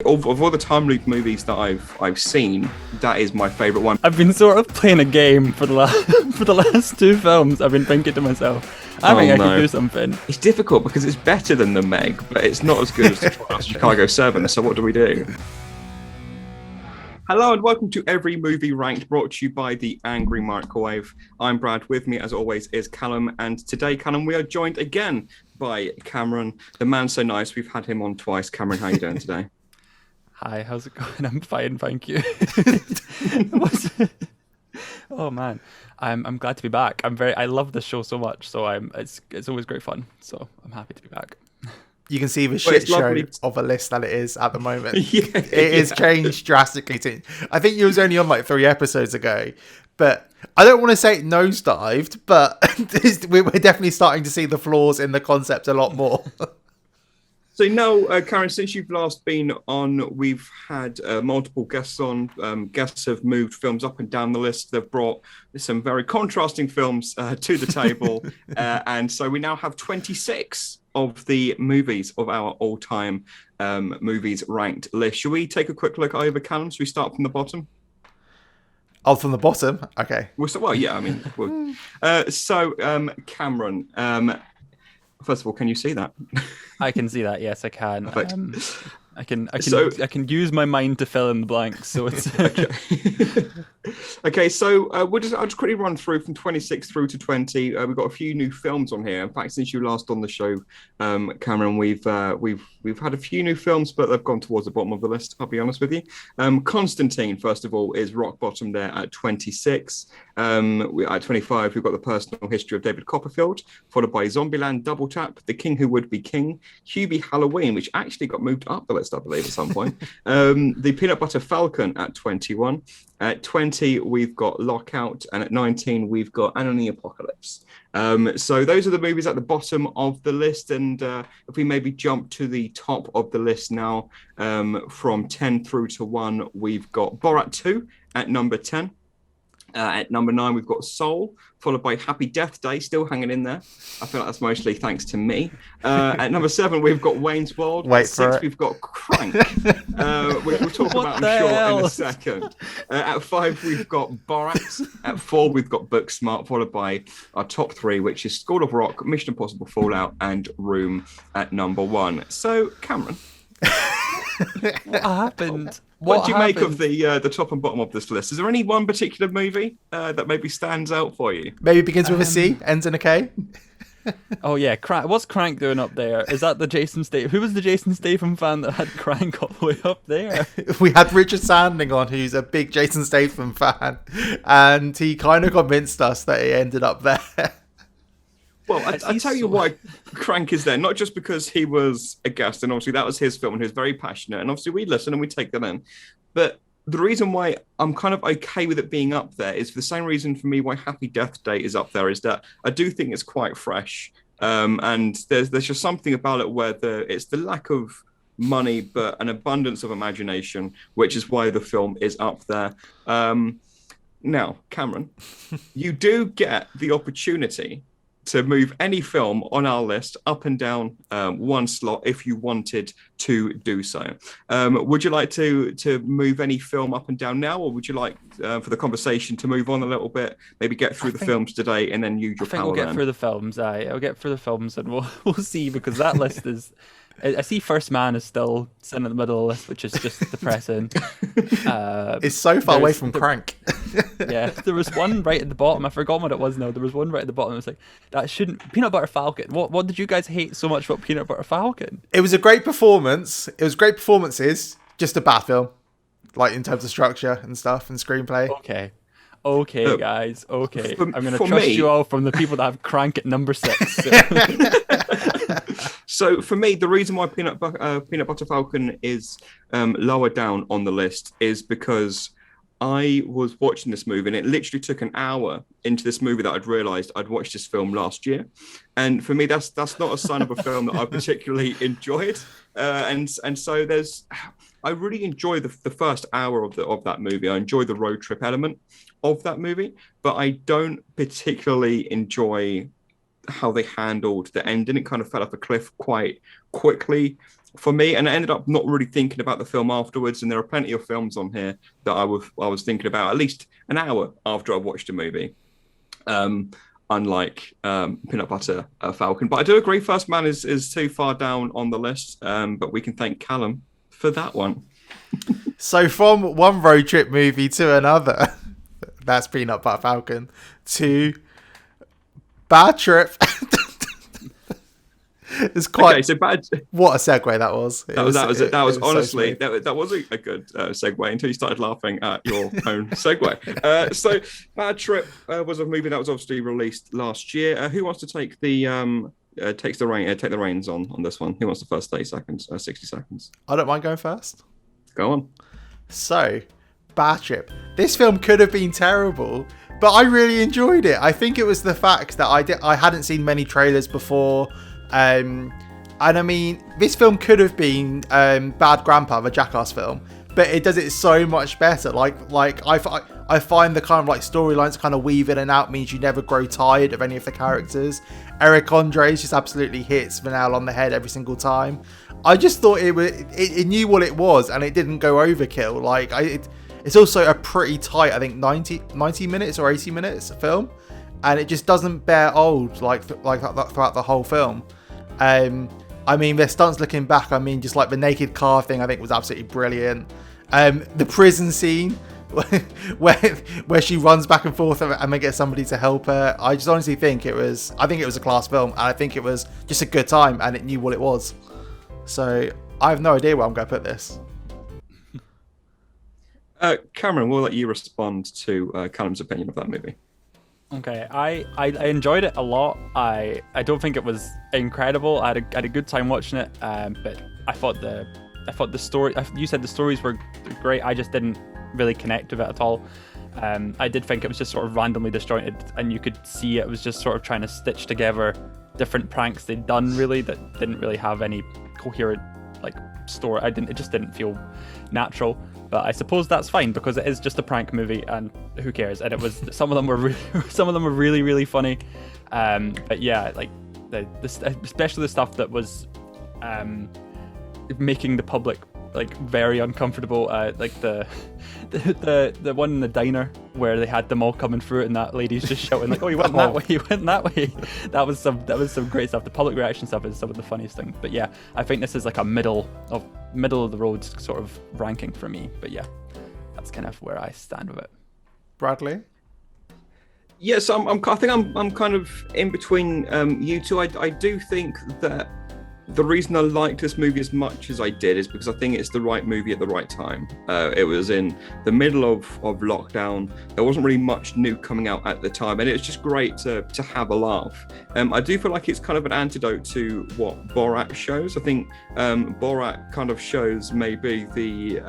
Of all the time loop movies that I've seen, that is my favourite one. I've been sort of playing a game for the last for the last two films. I've been thinking to myself, I think I can do something. It's difficult because it's better than The Meg, but it's not as good as Chicago 7, so what do we do? Hello and welcome to Every Movie Ranked, brought to you by the Angry Microwave. I'm Brad. With me, as always, is Callum, and today, Callum, we are joined again by Cameron, the man so nice. We've had him on twice. Cameron, how are you doing today? Hi, how's it going? I'm fine, thank you. Oh man, I'm glad to be back. I love this show so much, so it's always great fun. So I'm happy to be back. You can see the shit show of a list that it is at the moment. It has changed drastically. I think it was only on like 3 episodes ago, but I don't want to say it nosedived, but we're definitely starting to see the flaws in the concept a lot more. So now, Karen, since you've last been on, we've had multiple guests on. Guests have moved films up and down the list. They've brought some very contrasting films to the table. And so we now have 26 of the movies of our all-time movies ranked list. Shall we take a quick look over, Callum? Shall we start from the bottom? Oh, from the bottom? Okay. Cameron, first of all, can you see that? I can see that. Yes, I can. I can use my mind to fill in the blanks. So it's okay. So I'll just quickly run through from 26 through to 20. We've got a few new films on here. In fact, since you last on the show, Cameron, we've had a few new films, but they've gone towards the bottom of the list. I'll be honest with you. Constantine, first of all, is rock bottom there at 26. At 25, we've got The Personal History of David Copperfield, followed by Zombieland, Double Tap, The King Who Would Be King, Hubie Halloween, which actually got moved up the list, I believe, at some point. The Peanut Butter Falcon at 21. At 20, we've got Lockout, and at 19, we've got Anna and the Apocalypse. So those are the movies at the bottom of the list, and if we maybe jump to the top of the list now, from 10 through to 1, we've got Borat 2 at number 10. At number 9, we've got Soul, followed by Happy Death Day, still hanging in there. I feel like that's mostly thanks to me. At number 7, we've got Wayne's World. At 6, we've got Crank, which we'll talk about, I'm sure, in a second. At 5, we've got Borat. At 4, we've got Booksmart, followed by our top 3, which is School of Rock, Mission Impossible Fallout, and Room at number 1. So, Cameron. What happened? What do you make of the top and bottom of this list? Is there any one particular movie that maybe stands out for you? Maybe begins with a C, ends in a K. Oh yeah, what's Crank doing up there? Is that the Jason Statham? Who was the Jason Statham fan that had Crank all the way up there? We had Richard Sandling on, who's a big Jason Statham fan, and he kind of convinced us that he ended up there. Well, I'll tell you why Crank is there. Not just because he was a guest, and obviously that was his film, and he was very passionate, and obviously we listen and we take that in. But the reason why I'm kind of okay with it being up there is for the same reason for me why Happy Death Day is up there, is that I do think it's quite fresh. And there's just something about it where it's the lack of money, but an abundance of imagination, which is why the film is up there. Now, Cameron, you do get the opportunity to move any film on our list up and down one slot if you wanted to do so. Would you like to move any film up and down now, or would you like for the conversation to move on a little bit, maybe get through the films today and then use your power? We'll get through the films. I'll get through the films and we'll see, because that list is. I see First Man is still sitting in the middle of the list, which is just depressing. It's so far away from Crank. Yeah, there was one right at the bottom. I forgot what it was now. There was one right at the bottom. It was like, that shouldn't... Peanut Butter Falcon. What did you guys hate so much about Peanut Butter Falcon? It was a great performance. It was great performances. Just a bad film. Like, in terms of structure and stuff and screenplay. Okay, guys. Okay. I'm going to trust you all from the people that have Crank at number 6. So. So for me, the reason why Peanut Butter Falcon is lower down on the list is because I was watching this movie, and it literally took an hour into this movie that I'd realised I'd watched this film last year. And for me, that's not a sign of a film that I particularly enjoyed. And so I really enjoy the first hour of that movie. I enjoy the road trip element of that movie, but I don't particularly enjoy how they handled the ending. It kind of fell off a cliff quite quickly for me, and I ended up not really thinking about the film afterwards. And there are plenty of films on here that I was thinking about at least an hour after I watched a movie. Unlike Peanut Butter Falcon, but I do agree First Man is too far down on the list. But we can thank Callum for that one. So from one road trip movie to another, that's Peanut Butter Falcon, to Bad Trip. It's quite okay, so bad. What a segue that was. That was honestly that was a good segue until you started laughing at your own segue. So Bad Trip was a movie that was obviously released last year. Who wants to take the reins on this one? Who wants the first 30 seconds, 60 seconds? I don't mind going first. Go on. So, Bad Trip. This film could have been terrible, but I really enjoyed it. I think it was the fact that I hadn't seen many trailers before. And I mean, this film could have been Bad Grandpa, the Jackass film, but it does it so much better. Like I find the kind of like storylines kind of weave in and out means you never grow tired of any of the characters. Eric Andre's just absolutely hits the nail on the head every single time. I just thought it knew what it was and it didn't go overkill. Like it's also a pretty tight, I think 90 minutes or 80 minutes film, and it just doesn't bear old like that throughout the whole film. I mean, their stunts looking back, I mean, just like the naked car thing, I think was absolutely brilliant. The prison scene where she runs back and forth and they get somebody to help her. I just honestly think it was a class film, and I think it was just a good time, and it knew what it was. So I have no idea where I'm going to put this. Cameron, we'll let you respond to Callum's opinion of that movie. Okay, I enjoyed it a lot. I don't think it was incredible. I had a good time watching it, but I thought the story. You said the stories were great. I just didn't really connect with it at all. I did think it was just sort of randomly disjointed, and you could see it was just sort of trying to stitch together different pranks they'd done really that didn't really have any coherent like story. It just didn't feel natural. But I suppose that's fine because it is just a prank movie, and who cares? And it was some of them were really really funny. But yeah, like especially the stuff that was making the public like very uncomfortable. Like the one in the diner where they had them all coming through it, and that lady's just shouting like, "Oh, you went that way, you went that way." That was some great stuff. The public reaction stuff is some of the funniest things. But yeah, I think this is like a middle of the road sort of ranking for me. But yeah, that's kind of where I stand with it. Bradley? Yes, I think I'm kind of in between you two. I do think that the reason I liked this movie as much as I did is because I think it's the right movie at the right time. It was in the middle of lockdown. There wasn't really much new coming out at the time, and it's just great to have a laugh. I do feel like it's kind of an antidote to what Borat shows. I think Borat kind of shows maybe the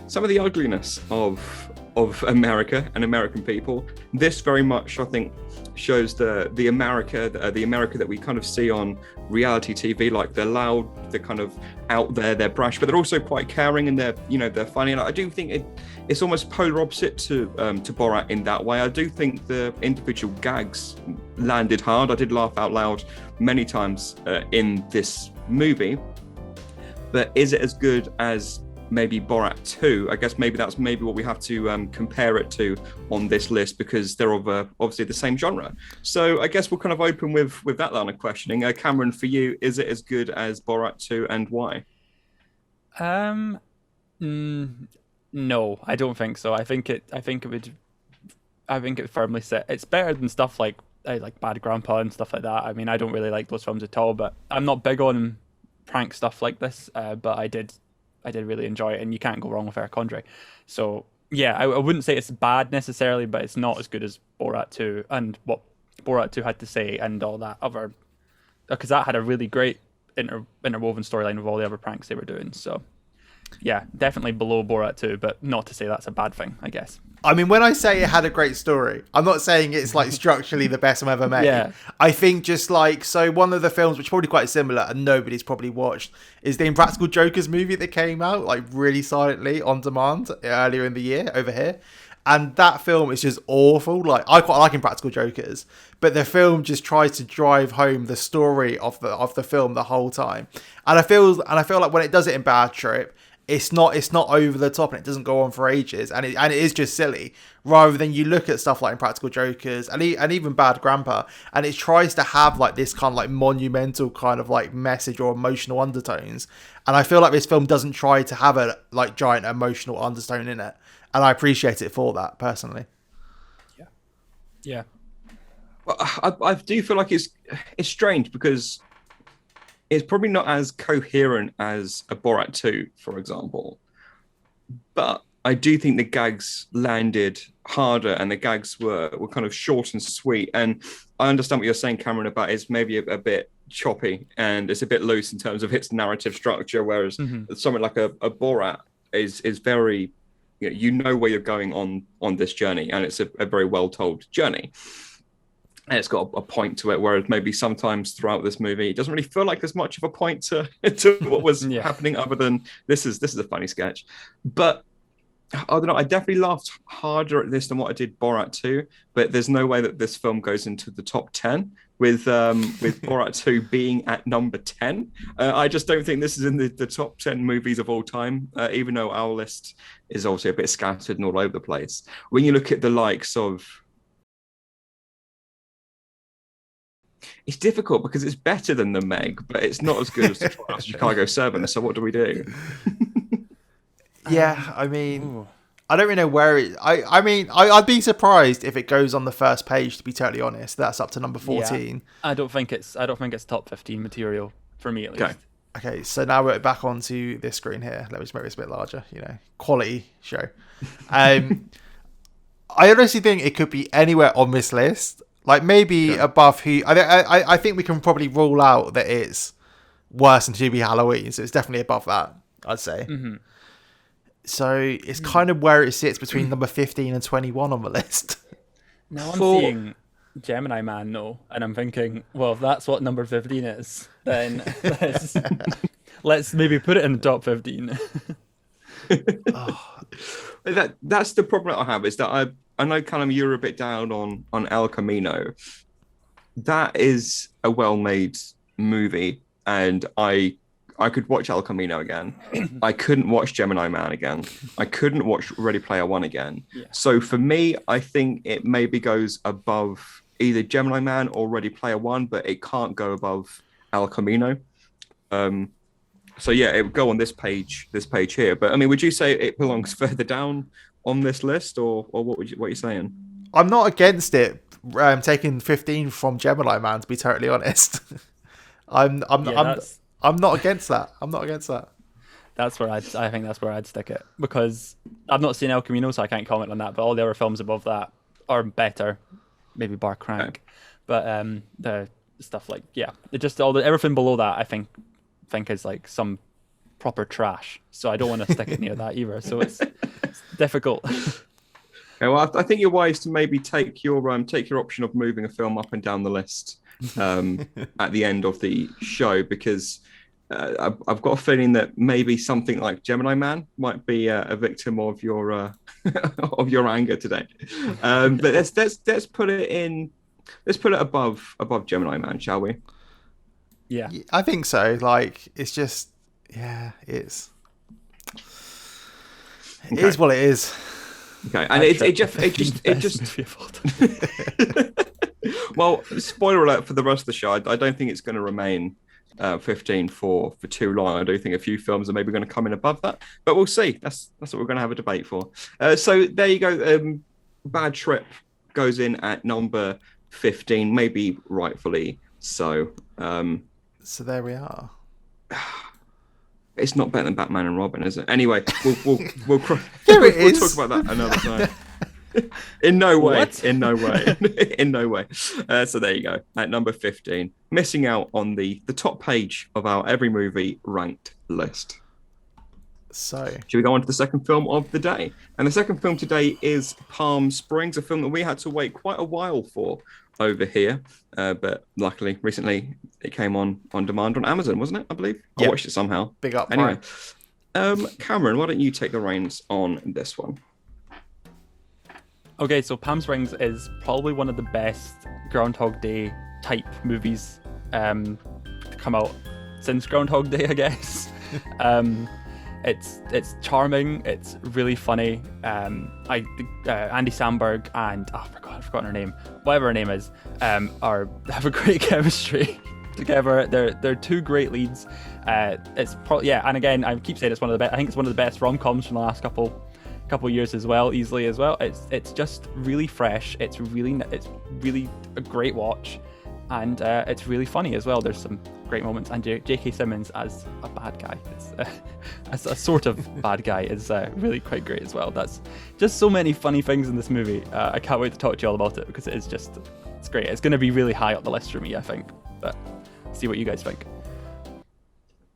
some of the ugliness of America and American people. This very much, I think, shows the America that we kind of see on reality TV. Like they're loud, they're kind of out there, they're brash, but they're also quite caring and they're funny. And I do think it's almost polar opposite to Borat in that way. I do think the individual gags landed hard. I did laugh out loud many times in this movie. But is it as good as maybe Borat 2? I guess that's what we have to compare it to on this list, because they're of obviously the same genre. So I guess we'll kind of open with that line of questioning. Cameron, for you, is it as good as Borat 2, and why? No, I don't think so. I think it firmly set. It's better than stuff like Bad Grandpa and stuff like that. I mean, I don't really like those films at all, but I'm not big on prank stuff like this. But I did really enjoy it, and you can't go wrong with Eric Andre. So yeah, I wouldn't say it's bad necessarily, but it's not as good as Borat 2 and what Borat 2 had to say and all that other, because that had a really great interwoven storyline with all the other pranks they were doing. So yeah, definitely below Borat 2, but not to say that's a bad thing, I guess. I mean, when I say it had a great story, I'm not saying it's like structurally the best I've ever made. Yeah. I think just like, so one of the films which is probably quite similar and nobody's probably watched is the Impractical Jokers movie that came out like really silently on demand earlier in the year over here. And that film is just awful. Like, I quite like Impractical Jokers, but the film just tries to drive home the story of the film the whole time. And I feel like when it does it in Bad Trip, it's not over the top and it doesn't go on for ages, and it is just silly. Rather than you look at stuff like Impractical Jokers and even Bad Grandpa, and it tries to have like this kind of like monumental kind of like message or emotional undertones. And I feel like this film doesn't try to have a like giant emotional undertone in it, and I appreciate it for that personally. Yeah. Well, I do feel like it's strange because it's probably not as coherent as a Borat 2, for example. But I do think the gags landed harder and the gags were kind of short and sweet. And I understand what you're saying, Cameron, about it's maybe a bit choppy and it's a bit loose in terms of its narrative structure, whereas something like a Borat is very, you know where you're going on this journey, and it's a very well-told journey. And it's got a point to it, whereas maybe sometimes throughout this movie, it doesn't really feel like there's much of a point to what was happening other than this is a funny sketch. But I don't know, I definitely laughed harder at this than what I did Borat 2, but there's no way that this film goes into the top 10 with Borat 2 being at number 10. I just don't think this is in the top 10 movies of all time, even though our list is also a bit scattered and all over the place. When you look at the likes of... It's difficult because it's better than The Meg, but it's not as good as the Chicago 7, so what do we do? Yeah, I mean, I don't really know where it... I mean, I'd be surprised if it goes on the first page, to be totally honest. That's up to number 14. Yeah, I don't think it's top 15 material, for me at least. Okay, so now we're back onto this screen here. Let me just make this a bit larger, quality show. I honestly think it could be anywhere on this list. Like maybe above who... I think we can probably rule out that it's worse than Hubie Halloween, so it's definitely above that, I'd say. Mm-hmm. So it's kind of where it sits between number 15 and 21 on the list. Now I'm seeing Gemini Man, though, and I'm thinking, well, if that's what number 15 is, then let's maybe put it in the top 15. That's the problem I have, is that I know, Callum, you're a bit down on El Camino. That is a well-made movie, and I could watch El Camino again. I couldn't watch Gemini Man again. I couldn't watch Ready Player One again. Yeah. So for me, I think it maybe goes above either Gemini Man or Ready Player One, but it can't go above El Camino. So yeah, it would go on this page here. But I mean, would you say it belongs further down on this list, or what are you saying? I'm not against it taking 15 from Gemini Man, to be totally honest. I'm not against that. I'm not against that. That's where I think that's where I'd stick it, because I've not seen El Camino, so I can't comment on that. But all the other films above that are better, maybe bar Crank. Okay. But the stuff like it just everything below that I think is like some proper trash. So I don't want to stick it near that either. So it's difficult. Okay, well, I think you're wise to maybe take your option of moving a film up and down the list at the end of the show, because I've got a feeling that maybe something like Gemini Man might be a victim of your of your anger today. But let's put it in. Let's put it above Gemini Man, shall we? Yeah, I think so. Like, it's just, it's it is what it is. Okay, and it just well, spoiler alert for the rest of the show. I don't think it's going to remain 15 for too long. I do think a few films are maybe going to come in above that, but we'll see. That's what we're going to have a debate for. So there you go. Bad Trip goes in at number 15, maybe rightfully so. So there we are. It's not better than Batman and Robin, is it? Anyway, we'll we'll talk about that another time. In no way. What? In no way. In no way. So there you go. At number 15, missing out on the top page of our every movie ranked list. So should we go on to the second film of the day? And the second film today is Palm Springs, a film that we had to wait quite a while for over here, but luckily recently it came on demand on Amazon, wasn't it? I believe I watched it somehow. Big up. Anyway, Cameron, why don't you take the reins on this one? Okay, so Palm Springs is probably one of the best Groundhog Day type movies to come out since Groundhog Day, I guess. It's charming. It's really funny. Andy Samberg and I've forgotten her name. Whatever her name is, have a great chemistry together. They're two great leads. And again, I keep saying it's one of the best. I think it's one of the best rom-coms from the last couple years as well, easily as well. It's just really fresh. It's really a great watch, and it's really funny as well. There's some great moments, and J.K. Simmons as a bad guy, as a sort of bad guy, is really quite great as well. That's just so many funny things in this movie. I can't wait to talk to you all about it because it's great. It's going to be really high up the list for me, I think. But see what you guys think.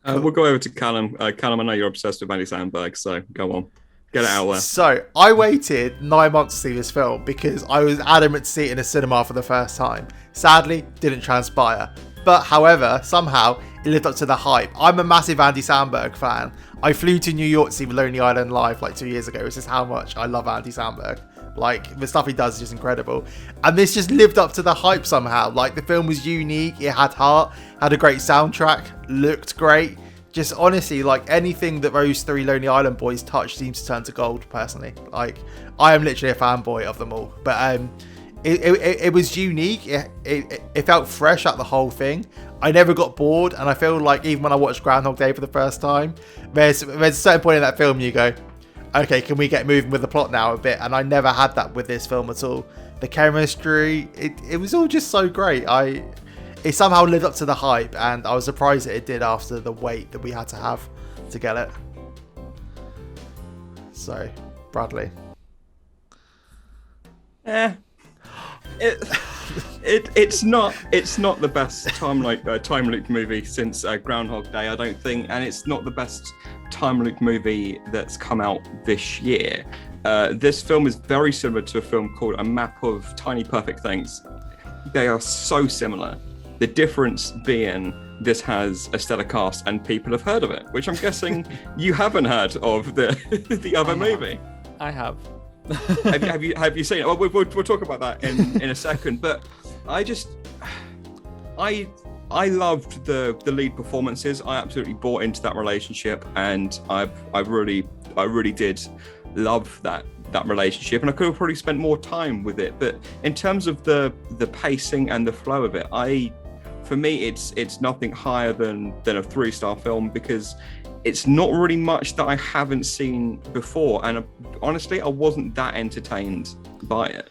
We'll go over to Callum. Callum, I know you're obsessed with Andy Samberg, so go on. Get it out there. So, I waited 9 months to see this film because I was adamant to see it in a cinema for the first time. Sadly, didn't transpire. But, however, somehow, it lived up to the hype. I'm a massive Andy Samberg fan. I flew to New York to see Lonely Island live like 2 years ago. This is how much I love Andy Samberg. Like, the stuff he does is just incredible. And this just lived up to the hype somehow. Like, the film was unique. It had heart, had a great soundtrack, looked great. Just honestly, like, anything that those three Lonely Island boys touch seems to turn to gold, personally. Like, I am literally a fanboy of them all. But it was unique. It felt fresh at the whole thing. I never got bored, and I feel like even when I watched Groundhog Day for the first time, there's a certain point in that film you go, okay, can we get moving with the plot now a bit? And I never had that with this film at all. The chemistry, it was all just so great. It somehow lived up to the hype, and I was surprised that it did after the wait that we had to have to get it. So, Bradley. It's not the best time loop movie since Groundhog Day, I don't think, and it's not the best time loop movie that's come out this year. This film is very similar to a film called A Map of Tiny Perfect Things. They are so similar. The difference being this has a stellar cast and people have heard of it, which I'm guessing you haven't heard of the other movie. I have. have you seen it? Well, we'll talk about that in a second. But I loved the lead performances. I absolutely bought into that relationship, and I really did love that relationship, and I could have probably spent more time with it. But in terms of the pacing and the flow of it, for me, it's nothing higher than a 3-star film, because it's not really much that I haven't seen before, and honestly, I wasn't that entertained by it.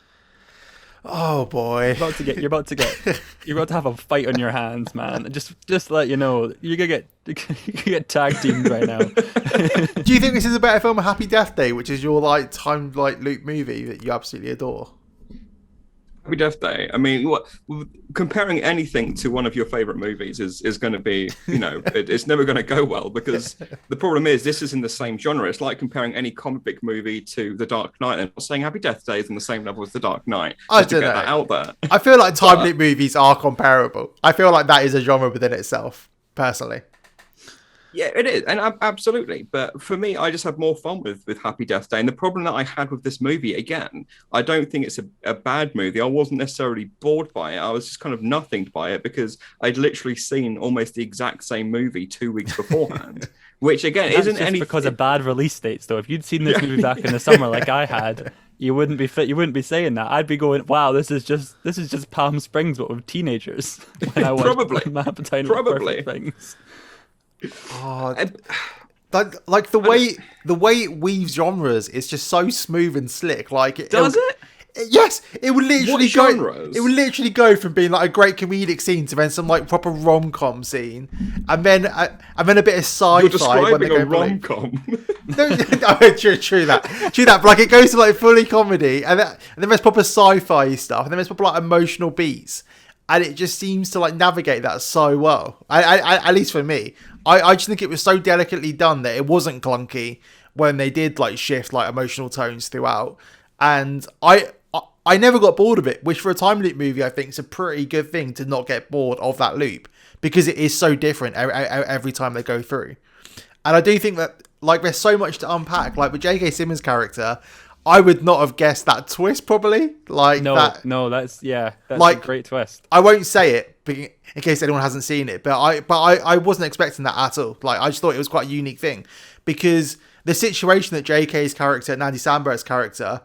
Oh boy! You're about to have a fight on your hands, man. Just to let you know, you're gonna get tag teamed right now. Do you think this is a better film than Happy Death Day, which is your time loop movie that you absolutely adore? Happy Death Day. I mean, comparing anything to one of your favorite movies is going to be, it's never going to go well, because the problem is this is in the same genre. It's like comparing any comic book movie to The Dark Knight, and not saying Happy Death Day is on the same level as The Dark Knight. I don't know. That out there. I feel like time loop movies are comparable. I feel like that is a genre within itself, personally. Yeah, it is, and absolutely. But for me, I just had more fun with Happy Death Day. And the problem that I had with this movie, again, I don't think it's a bad movie. I wasn't necessarily bored by it. I was just kind of nothinged by it, because I'd literally seen almost the exact same movie 2 weeks beforehand. Which again isn't anything because of bad release dates. Though, if you'd seen this movie back in the summer like I had, you wouldn't be saying that. I'd be going, "Wow, this is just Palm Springs, but with teenagers." When I watched Map of Tiny Perfect Things. Oh, like the way it weaves genres is just so smooth and slick. Like, does it? Yes, it would literally go. It would literally go from being like a great comedic scene to then some like proper rom-com scene, and then a bit of sci-fi. You're describing a rom-com. No, true that. But like it goes to like fully comedy, and then there's proper sci-fi stuff, and then there's proper like emotional beats. And it just seems to like navigate that so well. At least for me, I just think it was so delicately done that it wasn't clunky when they did like shift like emotional tones throughout. And I never got bored of it, which for a time loop movie I think is a pretty good thing, to not get bored of that loop, because it is so different every time they go through. And I do think that like there's so much to unpack. Like with J.K. Simmons' character, I would not have guessed that twist probably. Like that. No, that's like, a great twist. I won't say it in case anyone hasn't seen it, but I wasn't expecting that at all. Like I just thought it was quite a unique thing because the situation that JK's character and Andy Samberg's character,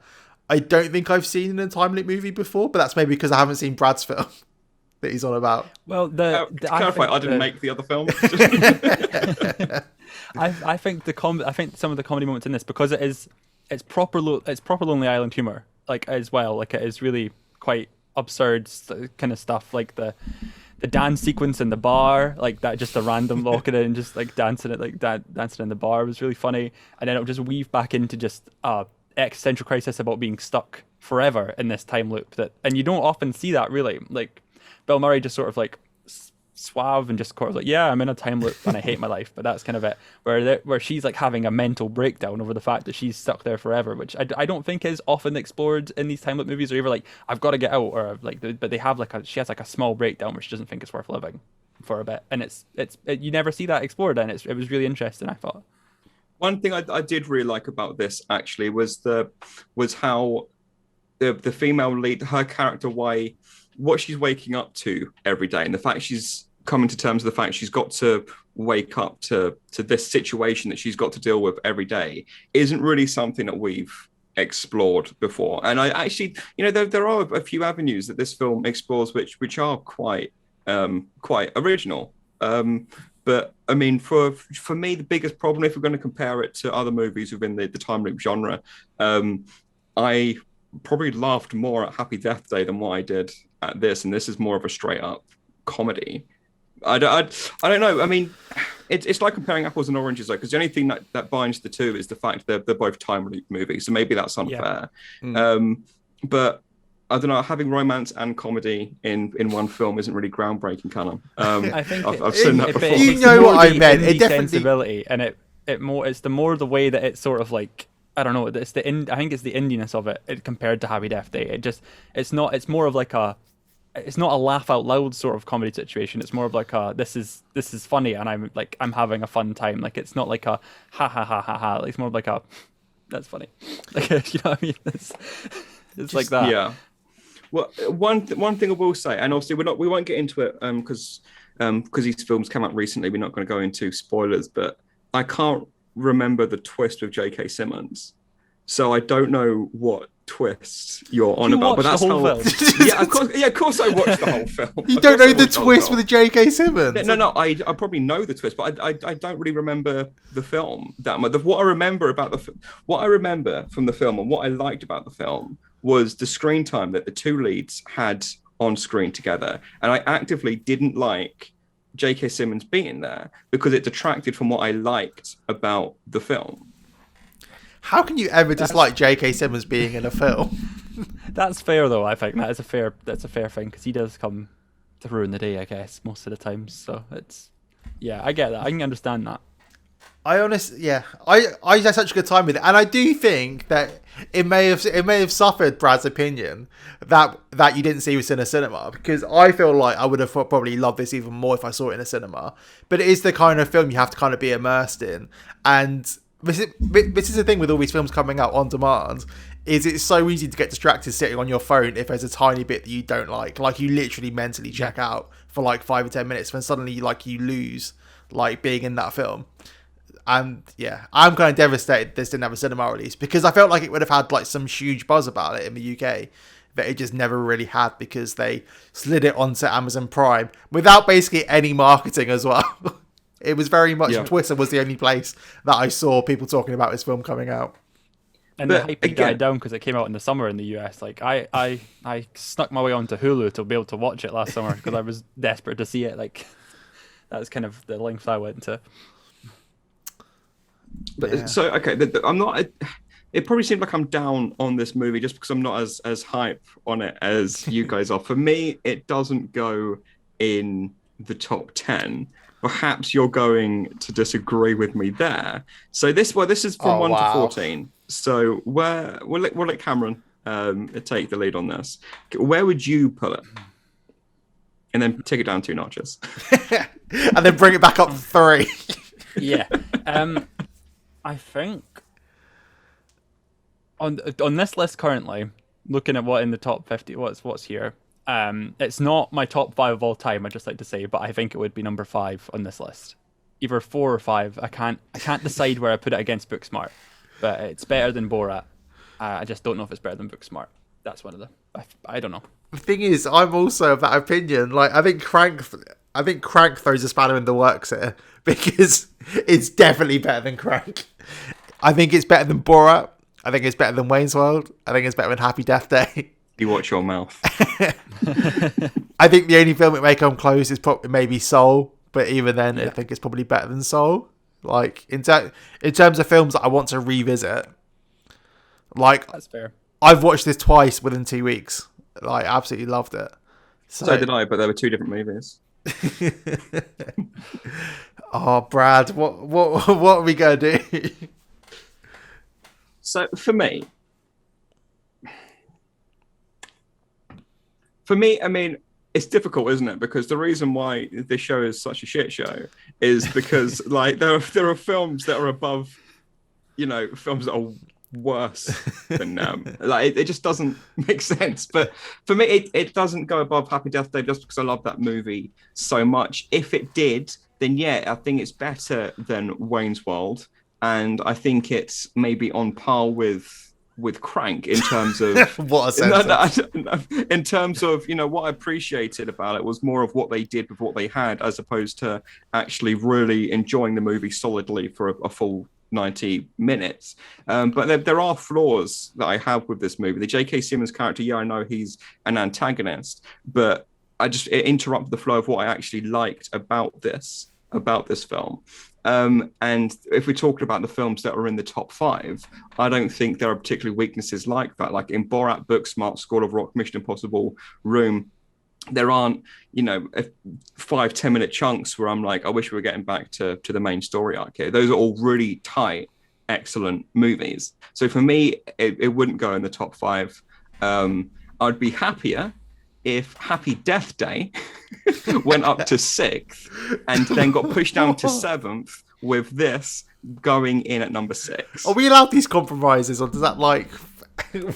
I don't think I've seen in a time loop movie before, but that's maybe because I haven't seen Brad's film that he's on about. Well, to clarify, I didn't make the other film. I think some of the comedy moments in this, because it's proper Lonely Island humor, like as well. Like it is really quite absurd kind of stuff, like the dance sequence in the bar, like that, just a random locking in and just like dancing in the bar was really funny, and then it'll just weave back into just existential crisis about being stuck forever in this time loop and you don't often see that really. Like Bill Murray just sort of like suave and just sort of like, yeah, I'm in a time loop and I hate my life, but that's kind of it. Where she's like having a mental breakdown over the fact that she's stuck there forever, which I don't think is often explored in these time loop movies. Or either like, I've got to get out, or like, but they have she has like a small breakdown where she doesn't think it's worth living for a bit, and you never see that explored, and it was really interesting, I thought. One thing I did really like about this actually was how the female lead, her character, what she's waking up to every day, and the fact she's coming to terms with the fact she's got to wake up to this situation that she's got to deal with every day isn't really something that we've explored before. And I actually, there are a few avenues that this film explores which are quite original. But I mean, for me, the biggest problem, if we're going to compare it to other movies within the time loop genre, I probably laughed more at Happy Death Day than what I did at this, and this is more of a straight up comedy. I don't know. I mean, it's like comparing apples and oranges, though, because the only thing that binds the two is the fact that they're both time loop movies, so maybe that's unfair. Yeah. But I don't know, having romance and comedy in one film isn't really groundbreaking, canon. I think I've seen that before. You know what I meant. It definitely sensibility, and it's the more the way that it's sort of like, I don't know, I think it's the indiness of it compared to Happy Death Day. It's more of like it's not a laugh out loud sort of comedy situation. It's more of like this is funny and I'm having a fun time. Like it's not like a ha ha ha ha ha. Like, it's more of like a that's funny. Like, you know what I mean? It's just, like that. Yeah. Well, one thing I will say, and obviously we won't get into it because these films came out recently. We're not going to go into spoilers, but I can't remember the twist with J.K. Simmons, so I don't know what twist you're on about. But that's the whole film. Of course I watched the whole film. You don't know the twist with J.K. Simmons? No, I probably know the twist, but I don't really remember the film that much. What I remember from the film and what I liked about the film was the screen time that the two leads had on screen together, and I actively didn't like J.K. Simmons being there because it detracted from what I liked about the film. How can you ever dislike J.K. Simmons being in a film? That's fair, though. I think that's a fair thing, because he does come to ruin the day, I guess, most of the time. So I get that. I can understand that. I had such a good time with it, and I do think that it may have suffered Brad's opinion that you didn't see this in a cinema, because I feel like I would have probably loved this even more if I saw it in a cinema. But it is the kind of film you have to kind of be immersed in, and this is the thing with all these films coming out on demand. Is it's so easy to get distracted sitting on your phone if there's a tiny bit that you don't like. Like, you literally mentally check out for like 5 or 10 minutes when suddenly like you lose like being in that film. And yeah, I'm kind of devastated this didn't have a cinema release, because I felt like it would have had like some huge buzz about it in the UK that it just never really had, because they slid it onto Amazon Prime without basically any marketing as well. It was very much Twitter was the only place that I saw people talking about this film coming out. And the hype died down because it came out in the summer in the US. Like I snuck my way onto Hulu to be able to watch it last summer because I was desperate to see it. Like, that was kind of the length I went to. But so okay, I'm not. It probably seems like I'm down on this movie just because I'm not as hype on it as you guys are. For me, it doesn't go in the top 10. Perhaps you're going to disagree with me there. So this is from 1 to 14. So we'll let Cameron take the lead on this. Where would you put it? And then take it down 2 notches. And then bring it back up 3. Yeah. I think on this list currently, looking at what in the top 50, what's here. It's not my top 5 of all time. I just like to say, but I think it would be number 5 on this list, either 4 or 5. I can't decide where I put it against Booksmart, but it's better than Borat. I just don't know if it's better than Booksmart. That's one of the. I don't know. The thing is, I'm also of that opinion. Like, I think Crank throws a spanner in the works here because it's definitely better than Crank. I think it's better than Borat. I think it's better than Wayne's World. I think it's better than Happy Death Day. You watch your mouth. I think the only film it may come close is probably maybe Soul, but even then, I think it's probably better than Soul. Like in terms of films that I want to revisit, like that's fair. I've watched this twice within 2 weeks. Like, absolutely loved it. So did I, but there were 2 different movies. Oh, Brad, what are we gonna do? So for me, I mean, it's difficult, isn't it? Because the reason why this show is such a shit show is because like there are films that are above, films that are worse than like it just doesn't make sense. But for me, it doesn't go above Happy Death Day just because I love that movie so much. If it did, then I think it's better than Wayne's World, and I think it's maybe on par with Crank in terms of what a sentence. In terms of what I appreciated about it was more of what they did with what they had, as opposed to actually really enjoying the movie solidly for a full 90 minutes. But there are flaws that I have with this movie. The J.K. Simmons character, I know he's an antagonist, but it interrupted the flow of what I actually liked about this film. And if we're talking about the films that are in the top 5, I don't think there are particularly weaknesses like that. Like in Borat, Booksmart, School of Rock, Mission Impossible, Room, there aren't 5-10 minute chunks where I'm like, I wish we were getting back to the main story arc here. Those are all really tight, excellent movies. So for me, it wouldn't go in the top 5. I'd be happier if Happy Death Day went up to 6th and then got pushed down to 7th, with this going in at number 6. Are we allowed these compromises, or does that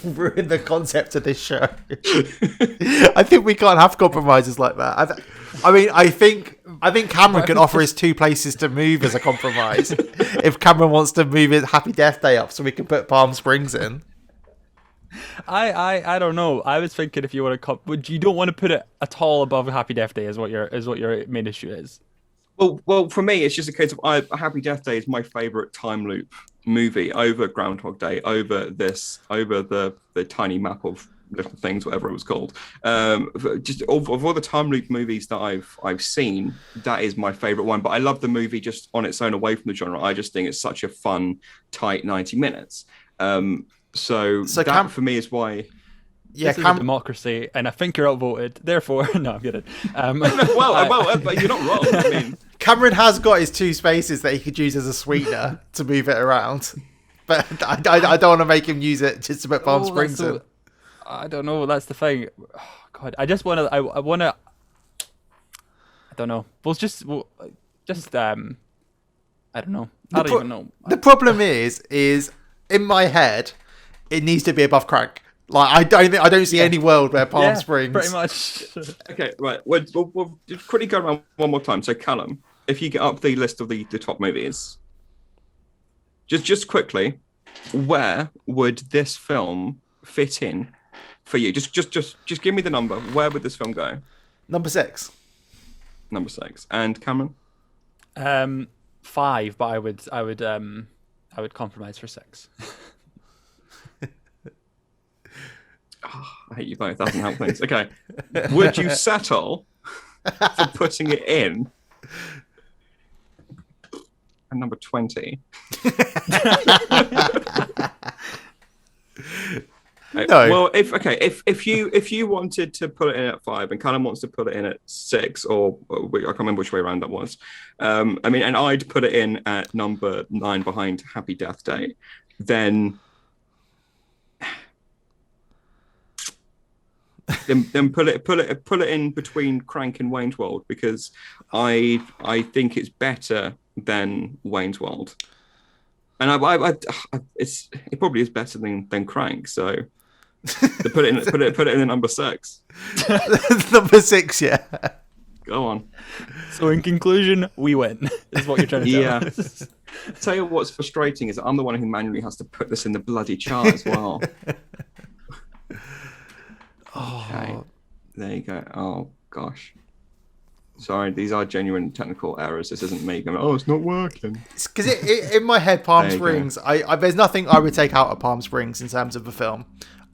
ruin the concept of this show? I think we can't have compromises like that. I think Cameron can offer us 2 places to move as a compromise. If Cameron wants to move his Happy Death Day up so we can put Palm Springs in. I don't know. I was thinking if you want to you don't want to put it at all above Happy Death Day is what your main issue is. Well, for me, it's just a case of Happy Death Day is my favorite time loop movie over Groundhog Day, over the tiny map of little things, whatever it was called. Just of all the time loop movies that I've seen, that is my favorite one. But I love the movie just on its own, away from the genre. I just think it's such a fun, tight 90 minutes. So that for me is why. Yeah, this is a democracy, and I think you're outvoted. Therefore, no, I'm kidding. But you're not wrong. I mean, Cameron has got his 2 spaces that he could use as a sweetener to move it around, but I don't want to make him use it just to put Palm Springs in. I don't know. That's the thing. Oh, God, I just want to. I want to. I don't know. I don't know. I don't even know. The problem is in my head, it needs to be above Crank. Like I don't see any world where Palm Springs. Pretty much. Okay, right. We'll just quickly go around one more time. So Callum, if you get up the list of the top movies, just quickly, where would this film fit in for you? Just give me the number. Where would this film go? Number 6. Number 6. And Cameron? 5, but I would compromise for 6. Oh, I hate you both. That doesn't help things. Okay. Would you settle for putting it in at number 20? No. Well, if you wanted to put it in at 5 and Callum wants to put it in at 6, or I can't remember which way around that was. And I'd put it in at number 9 behind Happy Death Day. Then put it in between Crank and Wayne's World, because I think it's better than Wayne's World. And it probably is better than Crank. So to put it in the number 6. Number 6, yeah. Go on. So in conclusion, we win. Is what you're trying to tell us. Tell you what's frustrating is that I'm the one who manually has to put this in the bloody chart as well. Okay, there you go. Oh gosh. Sorry, these are genuine technical errors. This isn't me going, it's not working. Because in my head, Palm Springs, there's nothing I would take out of Palm Springs in terms of the film.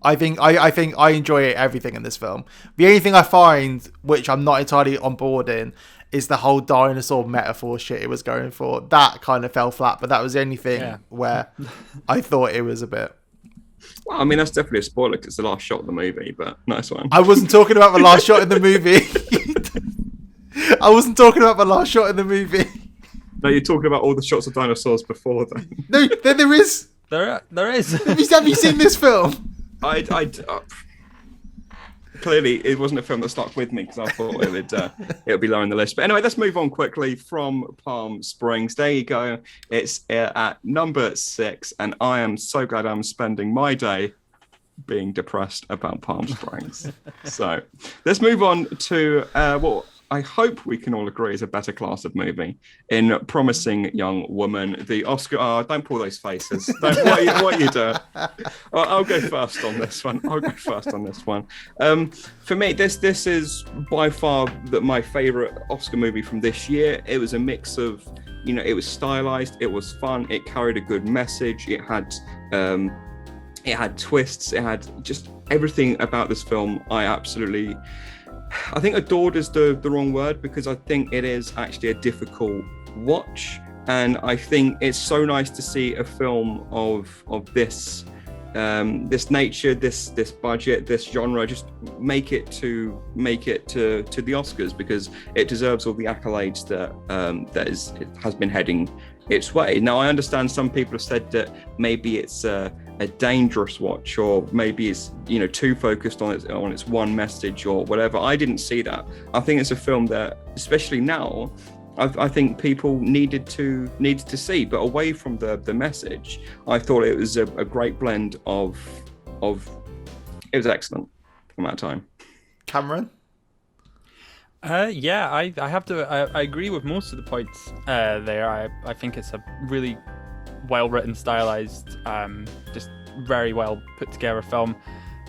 I think I enjoy everything in this film. The only thing I find, which I'm not entirely on board in, is the whole dinosaur metaphor shit it was going for. That kind of fell flat, but that was the only thing where I thought it was a bit... Well, I mean, that's definitely a spoiler because it's the last shot of the movie, but nice one. I wasn't talking about the last shot in the movie. I wasn't talking about the last shot in the movie. No, you're talking about all the shots of dinosaurs before then. No, there is. There is. Have you seen this film? Clearly, it wasn't a film that stuck with me because I thought it would be lower in the list. But anyway, let's move on quickly from Palm Springs. There you go. It's at number 6, and I am so glad I'm spending my day being depressed about Palm Springs. So let's move on to what I hope we can all agree is a better class of movie in Promising Young Woman. The Oscar... don't pull those faces. What are you doing? I'll go first on this one. For me, this is by far my favourite Oscar movie from this year. It was a mix of, it was stylized, it was fun, it carried a good message, it had twists, it had just everything about this film. I think adored is the wrong word, because I think it is actually a difficult watch, and I think it's so nice to see a film of this nature, this budget, this genre, just make it to the Oscars, because it deserves all the accolades that it has been heading its way. Now, I understand some people have said that maybe it's a dangerous watch, or maybe it's too focused on its one message or whatever. I didn't see that. I think it's a film that, especially now, I think people needed to see, but away from the message, I thought it was a great blend of it was excellent from that time. Cameron? I have to. I agree with most of the points there. I think it's a really well written, stylized, just very well put together film.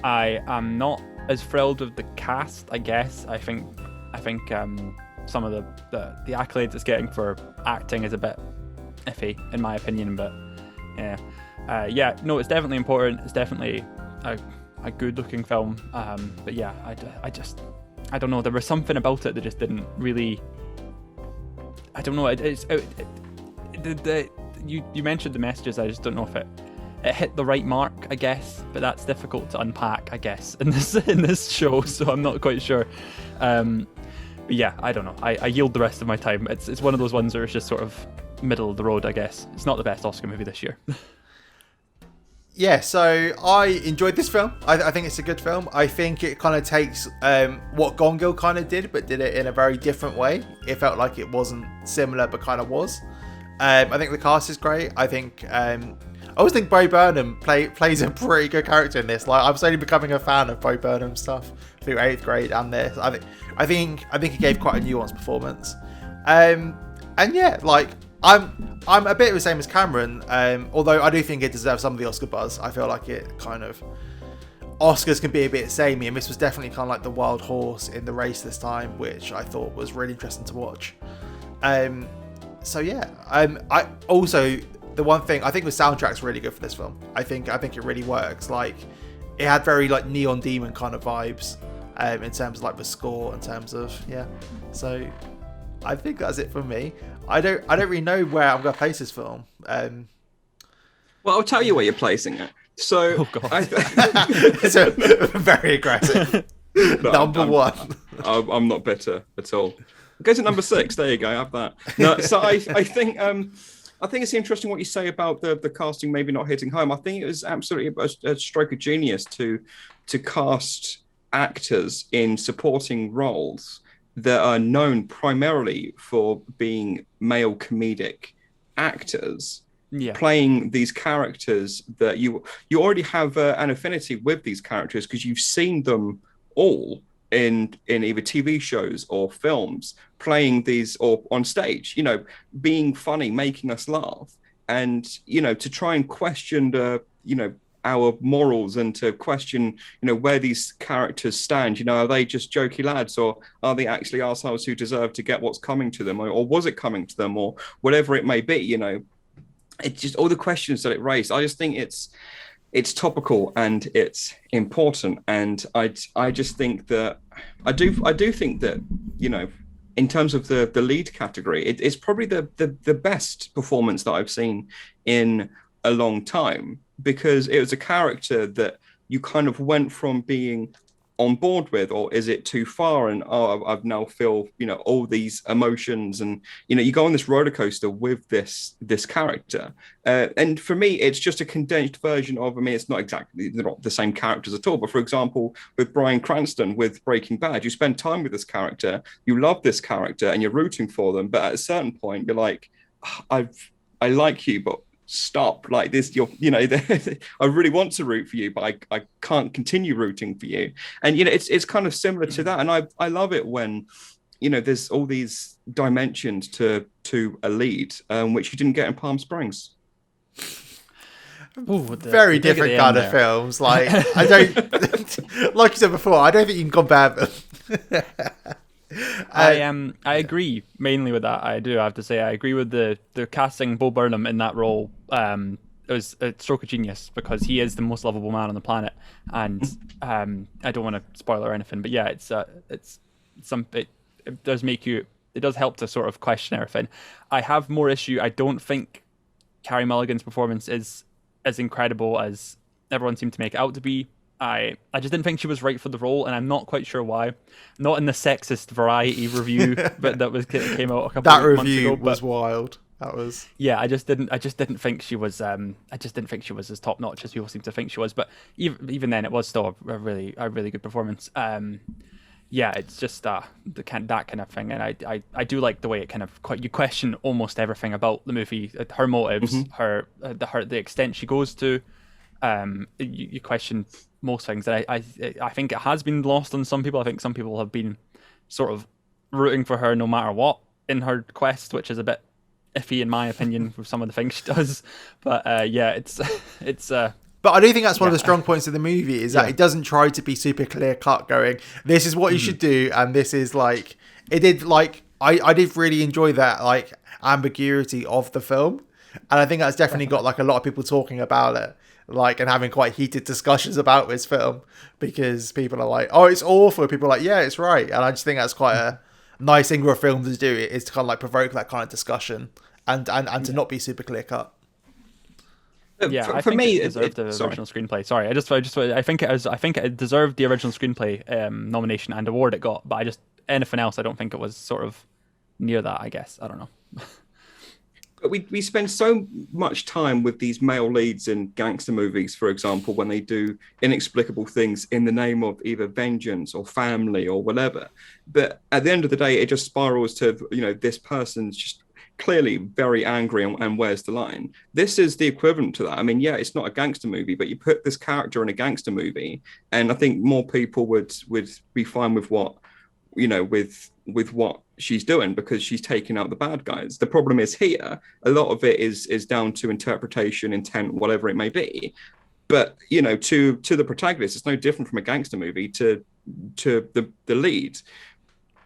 I am not as thrilled with the cast, I guess. I think some of the accolades it's getting for acting is a bit iffy, in my opinion. But no, it's definitely important. It's definitely a good looking film. But yeah, I don't know. There was something about it that just didn't really. I don't know. You mentioned the messages. I just don't know if it hit the right mark, I guess. But that's difficult to unpack, I guess, in this show. So I'm not quite sure. But yeah, I don't know. I yield the rest of my time. It's one of those ones where it's just sort of middle of the road, I guess. It's not the best Oscar movie this year. Yeah, so I enjoyed this film. I think it's a good film. I think it kind of takes what Gone Girl kind of did, but did it in a very different way. It felt like it wasn't similar, but kind of was. I think the cast is great. I always think Bo Burnham plays a pretty good character in this. Like, I'm slowly becoming a fan of Bo Burnham stuff through 8th grade and this. I think he gave quite a nuanced performance. And yeah, like I'm a bit the same as Cameron. Although I do think it deserves some of the Oscar buzz. I feel like it kind of Oscars can be a bit samey, and this was definitely kind of like the wild horse in the race this time, which I thought was really interesting to watch. So yeah, I also, the one thing I think the soundtrack's really good for this film. I think it really works. Like, it had very like Neon Demon kind of vibes in terms of like the score, in terms of So I think that's it for me. I don't really know where I'm gonna place this film. Well, I'll tell you where you're placing it. So, oh God. So very aggressive. No, Number one. I'm not bitter at all. Go to number 6. There you go. Have that. No, so I think it's interesting what you say about the casting maybe not hitting home. I think it was absolutely a stroke of genius to cast actors in supporting roles that are known primarily for being male comedic actors, playing these characters that you already have an affinity with these characters because you've seen them all in either TV shows or films, playing these or on stage, being funny, making us laugh, and to try and question the our morals and to question where these characters stand. Are they just jokey lads, or are they actually arseholes who deserve to get what's coming to them, or was it coming to them, or whatever it may be. It's just all the questions that it raised. I just think it's topical and it's important, and I just think that I do think that in terms of the lead category, it's probably the best performance that I've seen in a long time, because it was a character that you kind of went from being on board with, or is it too far, and I've now feel all these emotions, and you go on this roller coaster with this character, and for me it's just a condensed version of, it's not exactly, they're not the same characters at all, but for example with Bryan Cranston with Breaking Bad, you spend time with this character, you love this character and you're rooting for them, but at a certain point you're like, I like you, but stop, like this, I really want to root for you, but I can't continue rooting for you. And it's kind of similar to that, and I love it when there's all these dimensions to a lead, which you didn't get in Palm Springs. Ooh, very different kind of films. Like I don't like you said before, I don't think you can compare them. I agree mainly with that. I have to say I agree with the casting Bo Burnham in that role. It was a stroke of genius, because he is the most lovable man on the planet, and I don't want to spoil or anything, but yeah, it does make you, it does help to sort of question everything. I have more issue. I don't think Carey Mulligan's performance is as incredible as everyone seemed to make it out to be. I just didn't think she was right for the role, and I'm not quite sure why. Not in the sexist Variety review, but that came out a couple of months ago. That review was wild. That was, yeah. I just didn't think she was. I just didn't think she was as top notch as people seem to think she was. But even then, it was still a really good performance. Yeah, it's just that kind of thing, and I do like the way it kind of you question almost everything about the movie, her motives, the extent she goes to. You question most things, and I think it has been lost on some people. I think some people have been sort of rooting for her no matter what in her quest, which is a bit iffy in my opinion with some of the things she does. But yeah, it's But I do think that's one of the strong points of the movie, is that it doesn't try to be super clear cut going, this is what you should do, and this is like, it did, like, I did really enjoy that like ambiguity of the film, and I think that's definitely got like a lot of people talking about it, like, and having quite heated discussions about this film, because people are like, oh, it's awful, people are like, yeah, it's right. And I just think that's quite a nice thing for a film to do, is to kind of like provoke that kind of discussion and to not be super clear cut. Yeah, I think it deserved the original screenplay. Sorry, I think it deserved the original screenplay nomination and award it got, but anything else, I don't think it was sort of near that, I guess. I don't know. But we spend so much time with these male leads in gangster movies, for example, when they do inexplicable things in the name of either vengeance or family or whatever. But at the end of the day, it just spirals to, this person's just clearly very angry, and where's the line? This is the equivalent to that. I mean, yeah, it's not a gangster movie, but you put this character in a gangster movie, and I think more people would be fine with what, with what she's doing, because she's taking out the bad guys. The problem is here, a lot of it is down to interpretation, intent, whatever it may be. But to the protagonist, it's no different from a gangster movie to the lead.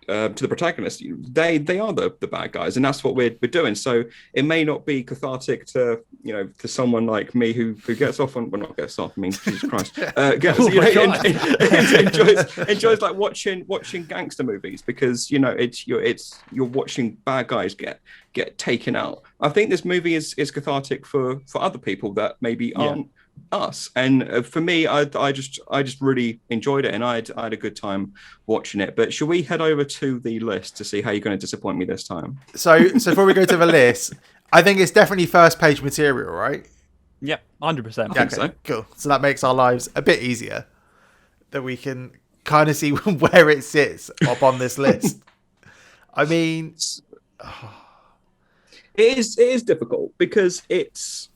To the protagonist, they are the bad guys, and that's what we're doing. So it may not be cathartic to to someone like me who gets off on, well, not gets off, I mean, Jesus Christ, enjoys like watching gangster movies, because you're watching bad guys get taken out. I think this movie is cathartic for other people that maybe aren't us, and for me, I just really enjoyed it, and I had a good time watching it. But should we head over to the list to see how you're going to disappoint me this time? So before we go to the list, I think it's definitely first page material, right? Yep, 100%. I think so. Cool. So that makes our lives a bit easier, that we can kind of see where it sits up on this list. I mean, It is difficult because it's,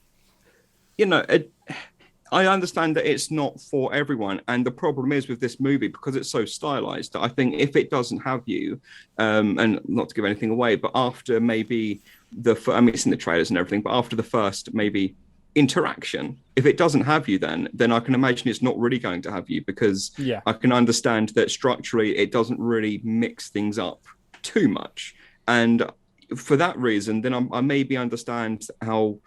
I understand that it's not for everyone, and the problem is with this movie, because it's so stylized, I think if it doesn't have you, and not to give anything away, but after maybe it's in the trailers and everything, but after the first maybe interaction, if it doesn't have you, then I can imagine it's not really going to have you, because I can understand that structurally it doesn't really mix things up too much, and for that reason, then I maybe understand how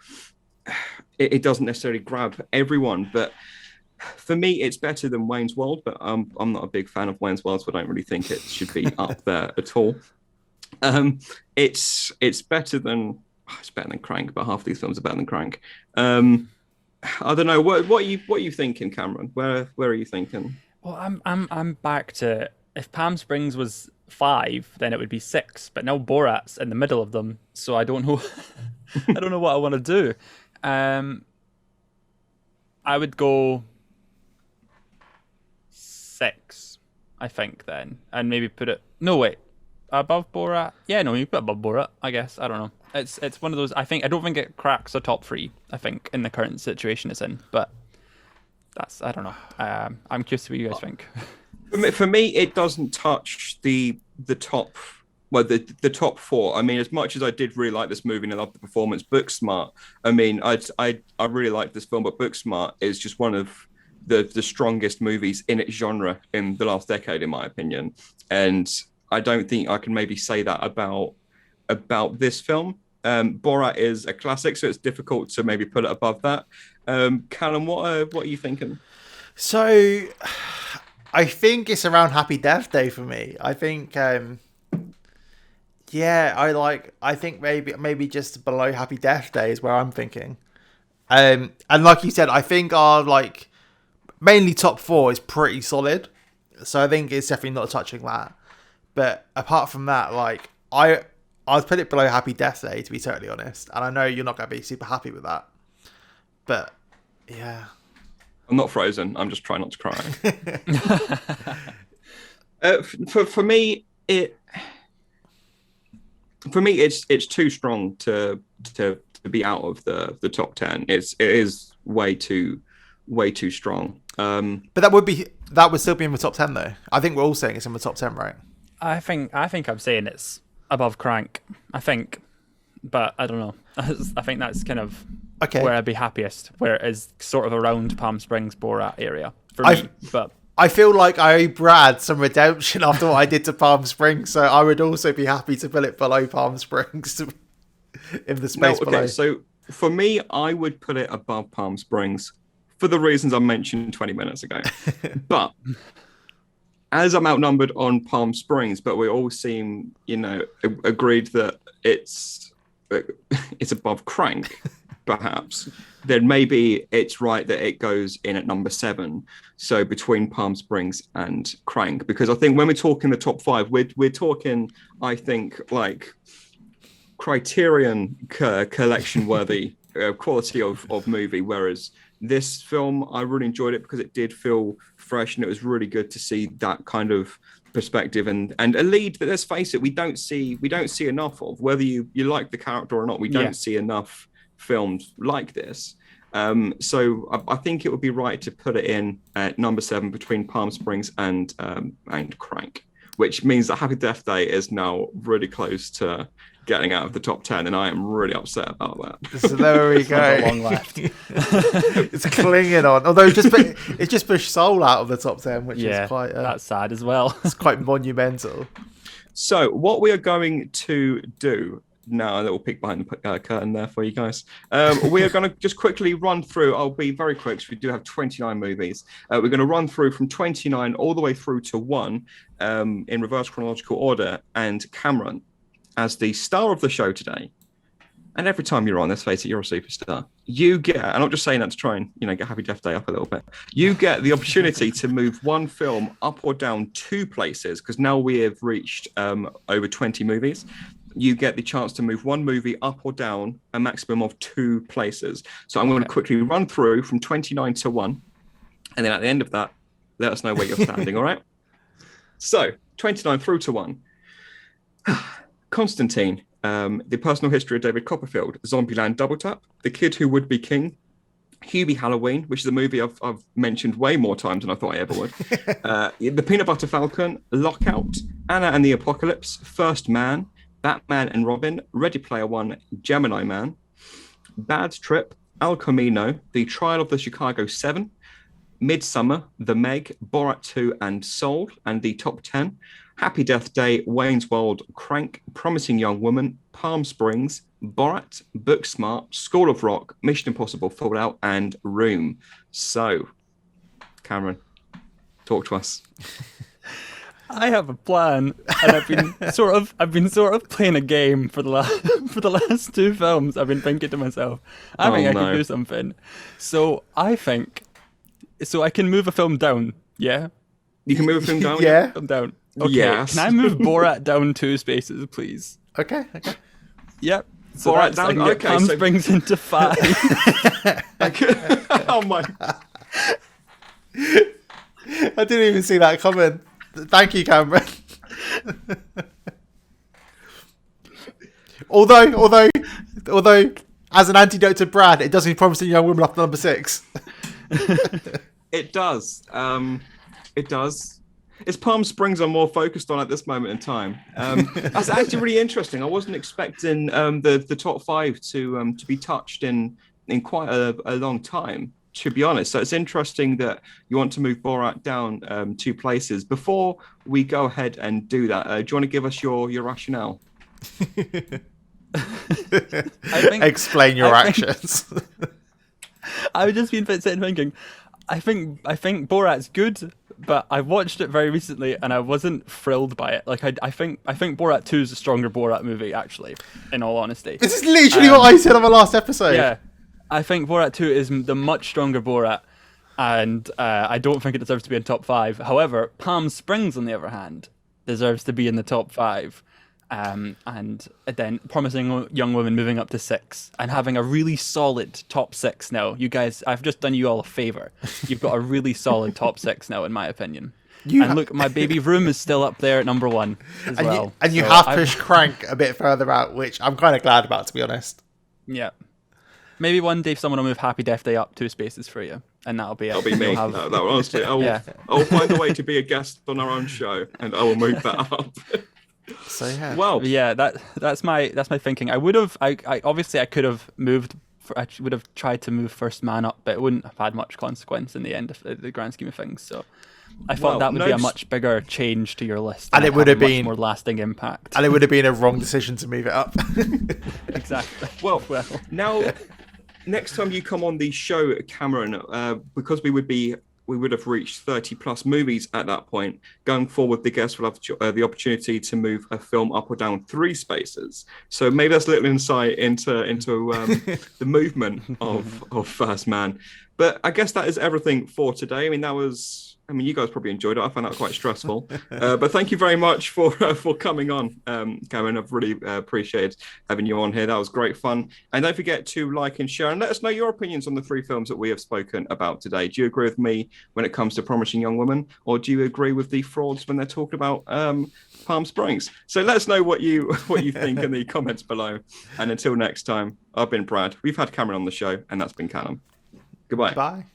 it doesn't necessarily grab everyone. But for me, it's better than Wayne's World, but I'm not a big fan of Wayne's World, so I don't really think it should be up there at all. It's better than Crank, but half these films are better than Crank. I don't know. What are you thinking, Cameron? Where are you thinking? Well, I'm back to, if Palm Springs was 5, then it would be 6. But now Borat's in the middle of them, so I don't know. I don't know what I want to do. I would go 6, I think, then, and maybe put it. No, wait, above Borat. Yeah, no, you put above Borat, I guess. I don't know. It's one of those. I don't think it cracks a top 3. I think in the current situation it's in, but I don't know. I'm curious what you guys think. For me, it doesn't touch the top. Well, the top 4. I mean, as much as I did really like this movie and I love the performance, Booksmart. I mean, I really like this film, but Booksmart is just one of the strongest movies in its genre in the last decade, in my opinion. And I don't think I can maybe say that about this film. Borat is a classic, so it's difficult to maybe put it above that. Callum, what are you thinking? So, I think it's around Happy Death Day for me. I think. I think maybe just below Happy Death Day is where I'm thinking. And like you said, I think our mainly top 4 is pretty solid. So I think it's definitely not touching that. But apart from that, I'd put it below Happy Death Day, to be totally honest. And I know you're not going to be super happy with that. But yeah. I'm not frozen. I'm just trying not to cry. For me, it's too strong to be out of the top 10. It is way too strong. But that would still be in the top 10 though. I think we're all saying it's in the top 10, right? I think I'm saying it's above Crank. I think, but I don't know. I think that's kind of where I'd be happiest, where it is sort of around Palm Springs, Borat area for me. But I feel like I owe Brad some redemption after what I did to Palm Springs, so I would also be happy to put it below Palm Springs in the space below. So for me, I would put it above Palm Springs for the reasons I mentioned 20 minutes ago. But as I'm outnumbered on Palm Springs, but we all seem, agreed that it's above Crank, perhaps, then maybe it's right that it goes in at number 7. So between Palm Springs and Crank, because I think when we're talking the top 5, we're talking, I think, Criterion collection worthy quality of movie. Whereas this film, I really enjoyed it because it did feel fresh, and it was really good to see that kind of perspective and a lead that, let's face it, we don't see enough of. Whether you like the character or not, we don't see enough films like this. So I think it would be right to put it in at number 7 between Palm Springs and Crank, which means that Happy Death Day is now really close to getting out of the top 10, and I am really upset about that. So there we go. Long left. It's clinging on. Although it's just pushed Soul out of the top 10, which is quite that's sad as well. It's quite monumental. So what we are going to do now, a little peek behind the curtain there for you guys. We are going to just quickly run through. I'll be very quick, because we do have 29 movies. We're going to run through from 29 all the way through to 1 in reverse chronological order. And Cameron, as the star of the show today, and every time you're on, let's face it, you're a superstar. You get, and I'm not just saying that to try and get Happy Death Day up a little bit. You get the opportunity to move one film up or down 2 places, because now we have reached over 20 movies. You get the chance to move one movie up or down a maximum of 2 places. So I'm going to quickly run through from 29 to 1. And then at the end of that, let us know where you're standing, all right? So 29 through to 1. Constantine. The Personal History of David Copperfield, Zombieland Double Tap, The Kid Who Would Be King, Hubie Halloween, which is a movie I've mentioned way more times than I thought I ever would. The Peanut Butter Falcon, Lockout, Anna and the Apocalypse, First Man, Batman and Robin, Ready Player One, Gemini Man, Bad Trip, El Camino, The Trial of the Chicago 7, Midsummer, The Meg, Borat 2 and Soul, and the top 10, Happy Death Day, Wayne's World, Crank, Promising Young Woman, Palm Springs, Borat, Booksmart, School of Rock, Mission Impossible Fallout, and Room. So, Cameron, talk to us. I have a plan, and I've been sort of playing a game for the last two films. I've been thinking to myself, I think I can do something. So I can move a film down. Yeah, you can move a film down. Yeah, film down. Okay. Yes. Can I move Borat down 2 spaces, please? Okay. Yep. So Borat down. I can get Palm Springs into 5. Oh my! I didn't even see that coming. Thank you, Cameron. although, as an antidote to Brad, it doesn't promise a young woman up to number 6. It does. It does. It's Palm Springs I'm more focused on at this moment in time. That's actually really interesting. I wasn't expecting the top 5 to be touched in quite a long time, to be honest. So it's interesting that you want to move Borat down 2 places. Before we go ahead and do that, do you want to give us your rationale? Explain your actions. I've just been sitting thinking, I think Borat's good, but I watched it very recently and I wasn't thrilled by it. Like I think Borat 2 is a stronger Borat movie, actually, in all honesty. This is literally what I said on the last episode. Yeah. I think Borat 2 is the much stronger Borat, and I don't think it deserves to be in top 5. However, Palm Springs, on the other hand, deserves to be in the top 5. And then Promising Young Woman moving up to 6 and having a really solid top 6 now. You guys, I've just done you all a favor. You've got a really solid top 6 now, in my opinion. Look, My Baby Room is still up there at number 1 as well. You have pushed Crank a bit further out, which I'm kind of glad about, to be honest. Yeah. Maybe one day someone will move Happy Death Day up 2 spaces for you, and that'll be it. That'll be me. Honestly, I'll find a way to be a guest on our own show, and I will move that up. So yeah. Well, yeah, that's my thinking. I would have. I obviously I could have moved. I would have tried to move First Man up, but it wouldn't have had much consequence in the end of the grand scheme of things. So I thought that would be a much bigger change to your list, and it would have been much more lasting impact. And it would have been a wrong decision to move it up. Exactly. Well, now next time you come on the show, Cameron, because we would have reached 30 plus movies at that point. Going forward, the guests will have the opportunity to move a film up or down 3 spaces. So maybe that's a little insight into the movement of First Man. But I guess that is everything for today. I mean, you guys probably enjoyed it. I found that quite stressful. But thank you very much for coming on, Cameron. I've really appreciated having you on here. That was great fun. And don't forget to like and share and let us know your opinions on the 3 films that we have spoken about today. Do you agree with me when it comes to Promising Young Woman? Or do you agree with the frauds when they're talking about Palm Springs? So let us know what you think in the comments below. And until next time, I've been Brad. We've had Cameron on the show, and that's been Callum. Goodbye. Bye.